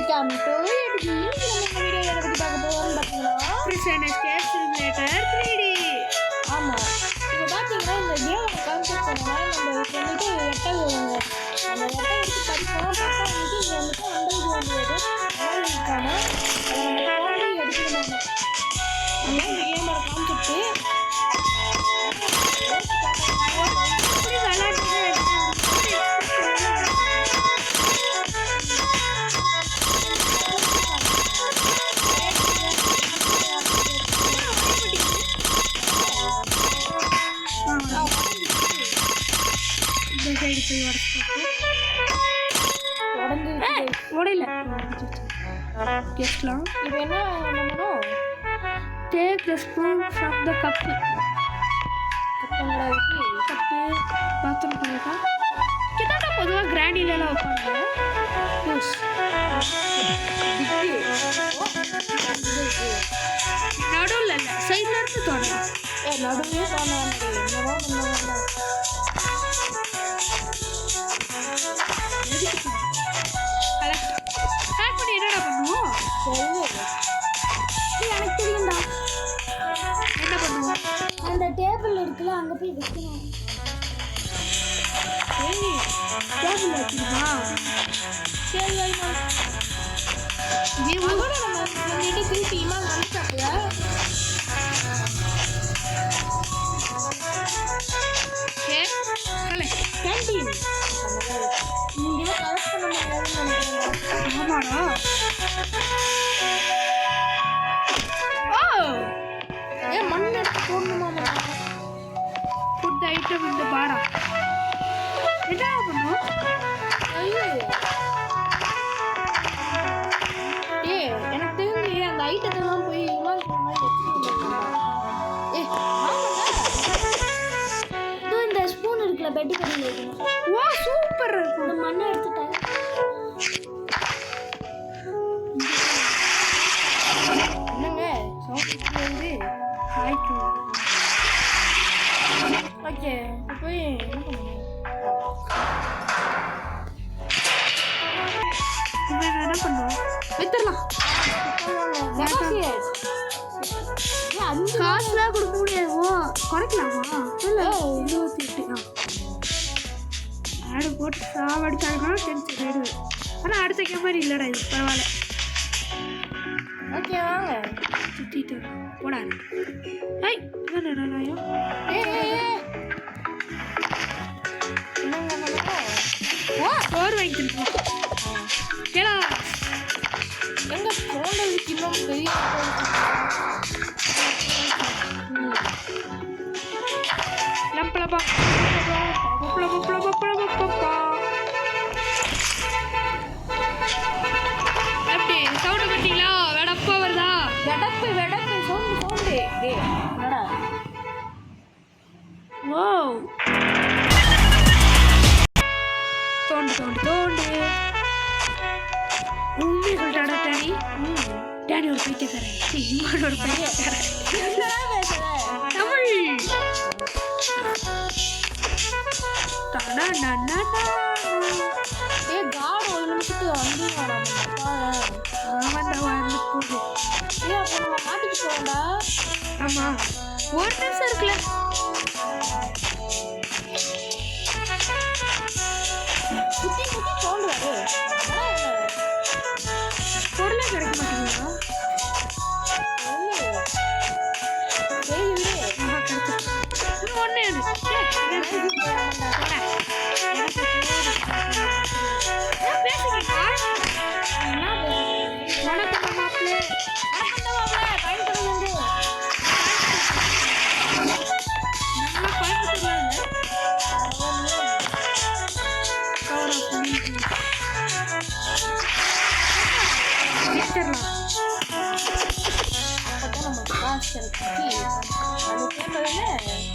Welcome to எடிஜி. நம்ம video எதை பற்றி பார்க்க போகிறோம்னு பார்த்தீங்கன்னா Prison Escape Simulator 3D. ஆமாம், இப்போ பார்த்தீங்கன்னா இந்த கேமோட கான்செப்ட் என்னன்னா, நம்ம வந்துட்டு எட்டை வருவாங்க. அந்த எட்டை எடுத்து படிப்போம். பார்த்தா வந்துட்டு இங்கே வந்துட்டு 50 வந்து ஆள் இருக்காங்க. அதை நம்ம போட்டு எடுத்துக்கணும். அதுதான் இந்த கேமோட கான்செப்ட்டு. இப்போ என்ன பண்ணணும்? Take the spoon from the cup. கப்பங்களை ஊற்றி கப்பு பாத்ரூம் பண்ணிக்கா கிட்ட பொதுவாக கிராண்டிலெலாம் வைப்பாங்க. யூஸ் நடுவில் இல்லை, சைடில் இருந்து தொடரும். நடுவே தோண என்னவோ பண்ணுவாங்க. கலெக்ட் பண்ணி என்னடா பண்ணுவோம்? எனக்கு தெரியும்டா. என்ன பண்ணுவோம்? அந்த டேபிள் இருக்குல்ல, அங்கே போய் வைக்கணும். டேபிள் வச்சுருமா? சரி வைமா. அதோட நம்ம வந்துட்டு திருப்பியுமா வந்து சாப்பிட கேண்டீன் இங்கே கலெக்ட் பண்ண முடியாதுன்னு நினைக்கிறேன். ஆமாடா. ஓ ஏன் மண் எடுத்து போடணுமாமா? ஃபுட் ஐட்டம் இந்த பாரா என்ன பண்ணுவோம்? எனக்கு தெரிஞ்சு அந்த ஐட்டத்தெல்லாம் போய் விமானத்துல மாதிரி எடுத்துட்டு வந்துருக்காங்க. இந்த ஸ்பூன் இருக்குல்ல, பெட்டு கடையில் வைக்கணும். ஓ சூப்பர் இருக்கும். இந்த மண்ணை எடுத்துட்டேன். என்னங்க சவுண்ட் வந்து ஆயிட்டு ஓகே. போய் என்ன பண்ணுவோம்? என்ன பண்ணுவோம்? வித்துடலாம். காசுலாம் கொடுக்க முடியாது. ஓ குறைக்கலாமா? இல்லை 28. ஆடு போட்டு சாவடிச்சாங்கன்னா டென்ஷன் ஆயிடுவேன். ஆனால் அடுத்த கேமரா இல்லைடா, இது பரவாயில்ல. ஓகே வாங்க. சுற்றிட்டு போடாது. ஐய் என்னடா நாயம்? சோறு வாங்கி தின்னுவோம். கேளா எங்க தோண்டலுக்கு இன்னும் பெரிய லம்பலப்பா எப்படி சவுண்டு கட்டிங்களா? வெடப்பா வருதா? வெடப்பு வெடப்பு சவுண்டு. என்னடா? ஓ தோண்டு தோண்டு தோண்டு. உண்மை சொல்றாடா டேனி. டேனி ஒரு பைத்தியக்காரன். இம்மான் ஒரு பைத்தியக்காரன். என்னடா பேசுற? தமிழ். காடு ஒரு நிமிஷத்துக்கு வந்து வந்து போகுது. அப்போ நம்ம மாட்டிக்கு போறோம்டா. ஆமா ஒரு நிமிஷம் இருக்குல்ல. சுத்தி சுத்தி தோண்டுவாரு. பொருளே கிடைக்க மாட்டேங்குதா?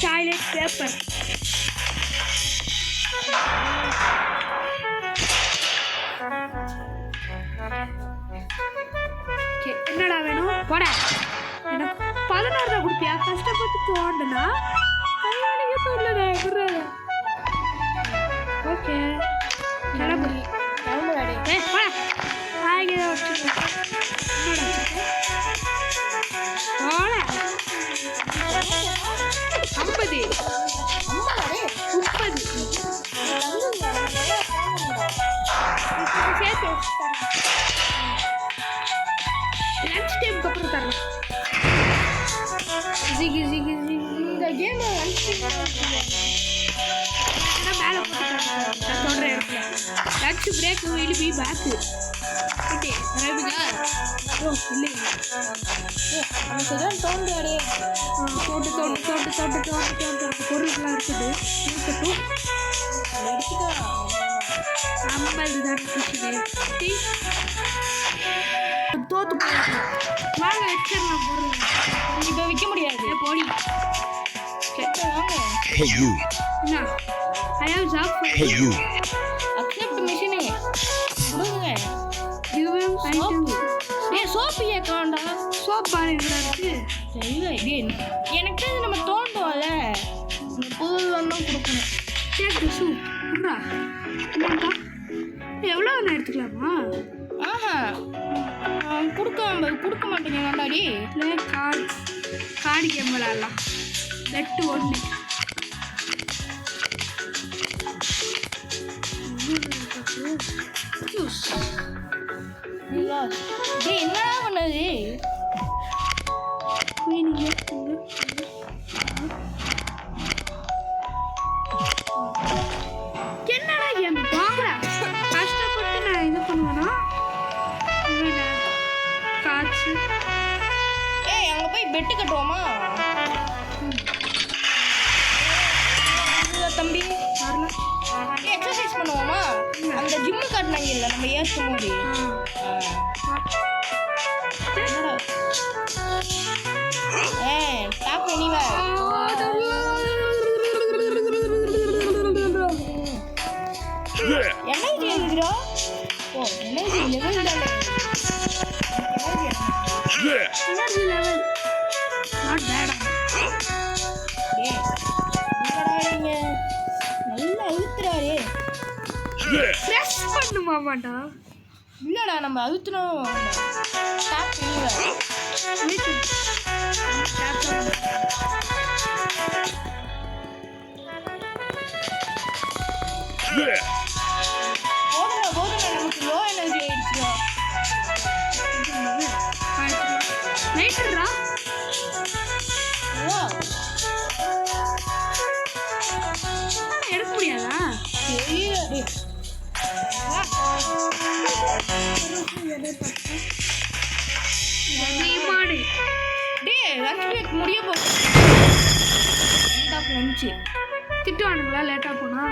Toilet paper. என்னடா வேணும்? போட. எனக்கு 16 தான் கொடுப்பியா? கஷ்டப்பட்டு தோண்டுனா கையாளிக்க தோண்டல. ஓகே கிளம்பு. கிளம்பு. நீ தான் வச்சுக்கோ. போல 50 அம்மாடே 30 சேர்த்து வச்சுட்டாங்க. லஞ்ச் டைமுக்கு அப்புறம் தரலாம். ஜிகி ஜிகி ஜிகி இந்த கேம் மேலே போட்டுருக்காங்க. நான் சொல்கிறேன் இடத்துல lunch break will be back. Okay Ravika ஓ இல்லைங்க நம்ம சரியான தோண்டியாடே தோண்டு பொருளுக்கெல்லாம் இருக்குது இருக்கட்டும். எடுத்துக்கலாம். நம்ம இதுதான் கிருஷ்ணே தோத்து போயிடும். வாங்க வச்சிடலாம் பொருள். இப்போ விற்க முடியாது. போடி வாங்க. Hey you. என்ன I have job Hey you. Accept machine கொடுங்க. கிவ் ஐட்டம் சோப்பு கேட்கலாம்டா. சோப் பால் எங்கடா இருக்கு? இல்லை எனக்கு தெரிஞ்சு நம்ம தோண்டுவோம்ல இந்த புது தான் கொடுக்கணும். கேக்கு சூப் குட்ரா என்னப்பா எவ்வளோ வேணா எடுத்துக்கலாமா? ஆஹா கொடுக்க மாட்டேங்க வேண்டாடி. இல்லை கார்டு கேம் விளாட்லாம். Bet 1 juice. என்ன பண்ணது? என்னடா கேம் வாங்கடா. கஷ்டப்பட்டு நான் இது பண்ணுவேன்னா காய்ச்சி அங்கே போய் பெட்டு கட்டுவோமா தம்பி? வரலாம். எக்ஸசைஸ் பண்ணுவோமா? அந்த ஜிம்மு காட்டினாங்க இல்லை நம்ம ஏற்றும் போது. டாப் எனிவே என்ன இது எழுதுகிறா? ஓ என்ன இது லெவல் தானே? Energy level not bad. நீங்க நல்லா அழுத்துறாரே. ஃப்ரெஷ் பண்ணுமாமாடா. இல்லடா நம்ம அழுத்தணும். டாப் எனிவே போதும் நமக்கு லோ எனர்ஜி ஆயிடுச்சு. லைட்டர்ரா எடுக்க முடியாதா? தெரியல. மாடு லஞ்ச் பிரேக் முடிய போகுது. லஞ்சு திட்டுவானுங்களா லேட்டாக போனா?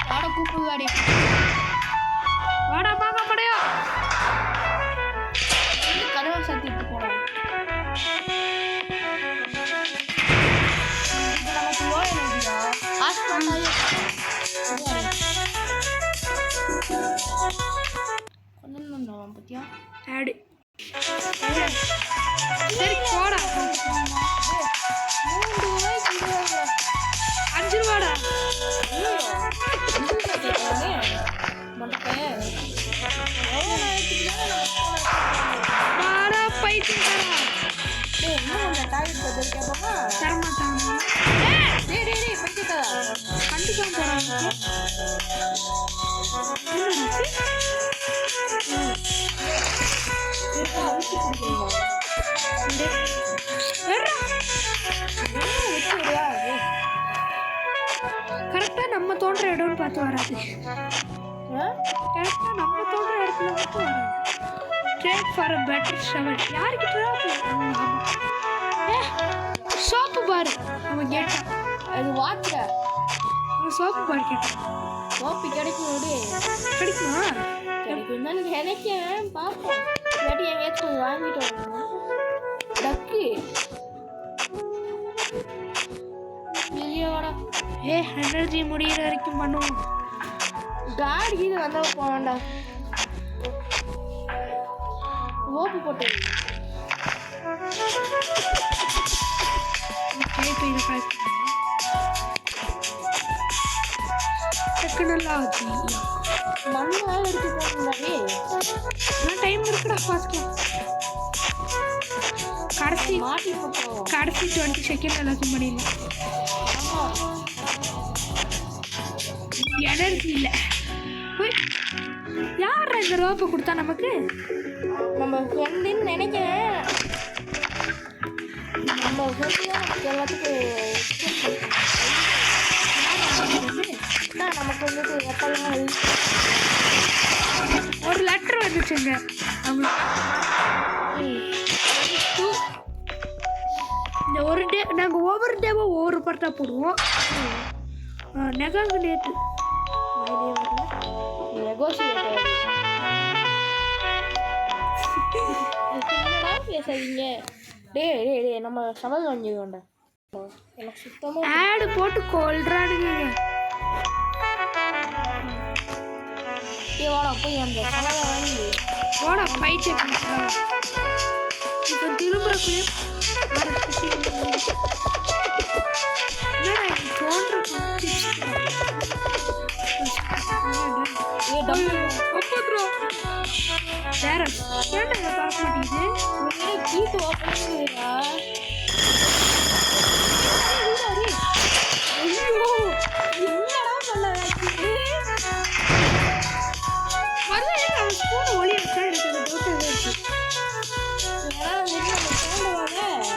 வாட கூப்பிடுவாடி. வாடா பாக்க படையா கதவை சாத்திட்டு போறாங்க. நமக்கு லோ எனர்ஜிடா. ஹாஸ்பிட்டல் கொஞ்சம் பத்தியா ஆடு. சரி போடா. 5 ரூபாடா. வாடா பைத்தியக்காரா. தரமாட்டாங்க. கண்டிப்பா தராங்க. கரெக்டா நம்ம தோன்ற இடம்னு பார்த்து வராது. கரெக்டா நம்ம தோன்ற இடத்துல மட்டும் வராது. Trade for a better shower. யாருக்கிட்ட சோப்பு பாரு. அவன் கேட்டான். அது வாட்ச அவன் சோப்பு பாரு கேட்டான். சோப்பு கிடைக்கும். கிடைக்குமா? கிடைக்கும் தான் நினைக்கிறேன். பார்ப்போம். இல்லாட்டி எங்கேயாச்சும் வாங்கிட்டு வரணும். டக்கு வெளியோட எனர்ஜி முடிகிற வரைக்கும் பண்ணுவோம். காடி இது வந்தால் போக வேண்டாம். ஓப்பு போட்டு இப்போ இதை கலெக்ட் பண்ணலாம். டெக்னாலஜி மண்ணால் எடுத்து போகணும்டாடி. இன்னும் டைம் இருக்குடா பார்த்துக்கலாம். மாட்டி போட்டோம். கடைசி 20 செகண்ட் எல்லாத்தையும் பண்ணிடலாம். எனர்ஜி இல்லை. யார் இந்த ரோப்பை கொடுத்தா நமக்கு? நம்ம ஃப்ரெண்டுன்னு நினைக்கிறேன். நம்ம ஃப்ரெண்டு தான் நமக்கு எல்லாத்துக்கும் நமக்கு வந்துட்டு எப்பெல்லாம் ஒரு லெட்டர் வந்துச்சுங்க அவங்களுக்கு. இந்த ஒரு டே நாங்கள் ஒவ்வொரு டேவும் ஒவ்வொரு படத்தாக போடுவோம். நெகாங்க நேற்று பேசாதீங்க. டே நம்ம சவால் வாங்கிக்கோண்டா. எனக்கு சுத்தமாக ஆடு போட்டு கொள்றானுங்க. வாடா போய் அந்த சவாலை வாங்கி போடா பயிற்சி இப்போ திரும்புறக்குள்ளே கீட்டு ஓப்பனிங்கா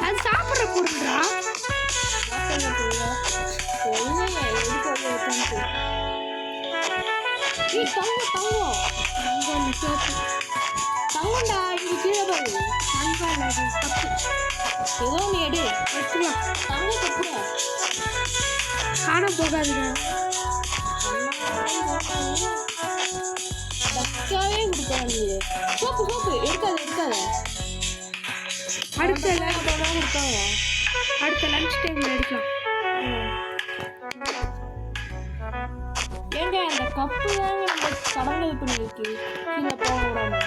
அது சாப்பிட்ற பொருள்ரா. தங்கம்டா இது கீழே பாரு. ஏதோ ஒன்று எடு வச்சுக்கலாம். தங்க தப்புடா காண போகாதுங்க. தக்காவே கொடுக்காது. சோப்பு எடுக்காத அடுத்த கொடுத்தாங்க. அடுத்த லஞ்ச் டைமில் எடுக்கலாம். ஏங்க அந்த கப்பு தாங்க நம்ம கடங்கள் பண்ணிருக்கு. கீழே போகக்கூடாது.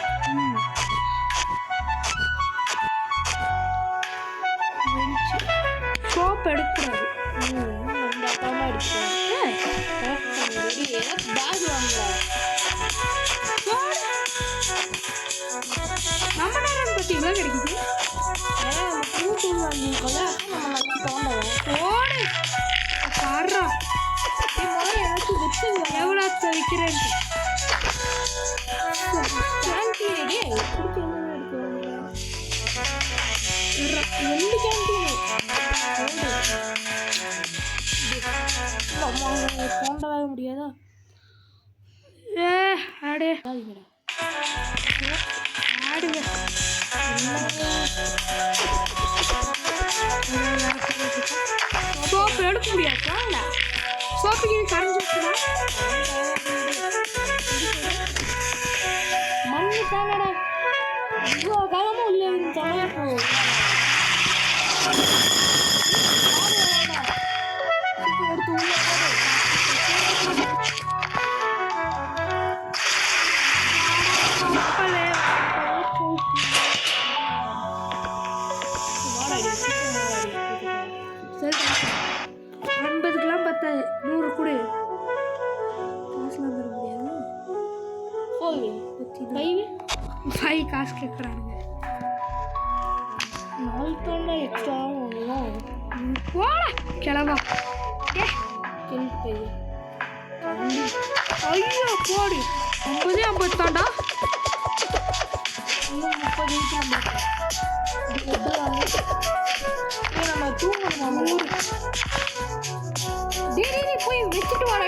சோப் எடுக்கக்கூடாது. அந்த அப்புறமா எடுக்கிறேன். பேக் வாங்கலாம். நம்ம நேரம் பார்த்தீங்களா கிடைக்குது. ஏன்னா நம்ம புது வாங்கிக்கோங்க. நம்ம நல்லா தோண்டலாம். ஓடு பாடுறா ஏதாச்சும் வச்சு எவ்வளோ விற்கிறேன். ரெண்டு கேண்டீன் தோண்டவே முடியாதா? ஆடு ஆடுங்க. சோப்பு எடுக்க முடியாதா? சோப்புக்கு கரைஞ்சிருக்குதா? மண்ணு தானடா இவ்வளோ காலமும் உள்ள சமையப்போ எடுத்து உள்ள சரி 50 பத்தாது. 100 கொடு. காசுலாம் தர முடியாது. பை காசு கேட்குறானுங்க. 4 தோண்டா எக்ஸ்ட்ரா வாங்கலாம். போடா கிளம்பா. ஐயோ போடு. 50 தாண்டா. இன்னும் 30 நம்ம தூங்கணும். 100 போய் வச்சுட்டு வாடா.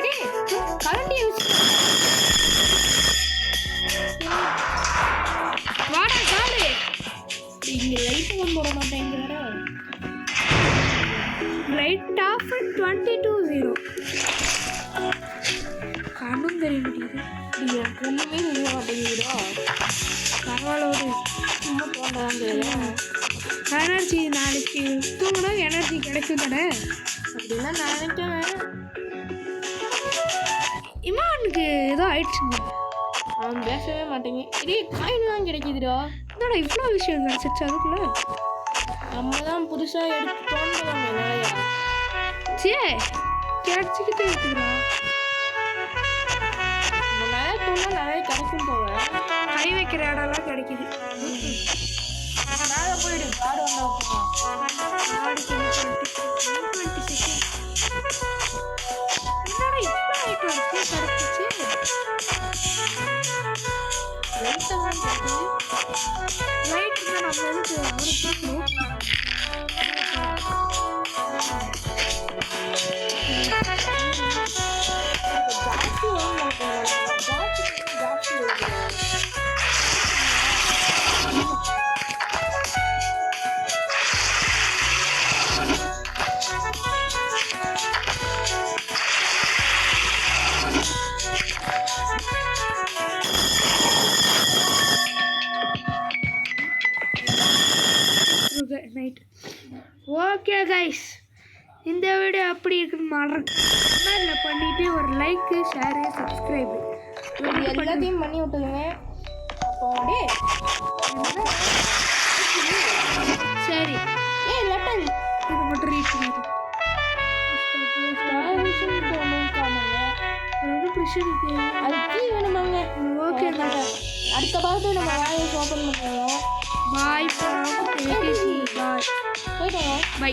கரண்டியை வச்சு வாடா காலு. இங்கே லைட்டு கொண்டு வர மாட்டேங்கிறா. Light off 22:0. கண்ணும் தெரிய முடியுது. எனக்கு ஒன்றுமே தெரிய மாட்டேங்குதுடா. பரவாயில்ல ஒரு சும்மா தோண்டதான் தெரியும். எனர்ஜி நாளைக்கு தூங்கினா எனர்ஜி கிடைக்கும் தானே அப்படின்னா நான் நினைக்கிறேன். இமானுக்கு ஏதோ ஆயிடுச்சுங்க. அவன் பேசவே மாட்டேங்க. இதே காயின் தான் கிடைக்குதுடா. என்னடா இவ்வளோ விஷயம் கிடச்சிச்சு அதுக்குள்ள. நம்ம தான் புதுசாக எடுத்து தோண்டலாம் நிறையா. சே கிடச்சிக்கிட்டே இருக்குதுடா. நம்ம நிறைய இன்னும் நிறைய கிடைக்கும் போல. கை வைக்கிற இடம்லாம் கிடைக்குது. மேலே போயிடு காடு வந்தா போகலாம். நாளைக்கு 20 செகண்ட். என்னடா இப்போ ஆயிட்டு வந்து கிடைச்சிச்சு. லைட்டெல்லாம் போகுது. லைட் தான் நம்ம எதுக்கு அவரு பார்க்கணும். ஜாஸ்தி வரும் ஜாஸ்தி வருது. நைட். ஓகே கைஸ், இந்த வீடியோ அப்படி இருக்குன்னு கமெண்ட்ல பண்ணிட்டு ஒரு லைக் ஷேர் சப்ஸ்கிரைப் எல்லாத்தையும் பண்ணி விட்டுருங்க. அப்போ அப்படியே சரி. லெட்டர் இது மட்டும் ரீட் பண்ணிடு. அது கீ வேணுமாங்க? ஓகே அடுத்த பார்த்து நம்ம வாய்ஸ் ஓப்பன் பண்ணுவோம். பாய். பாய். போயிட்டு பை.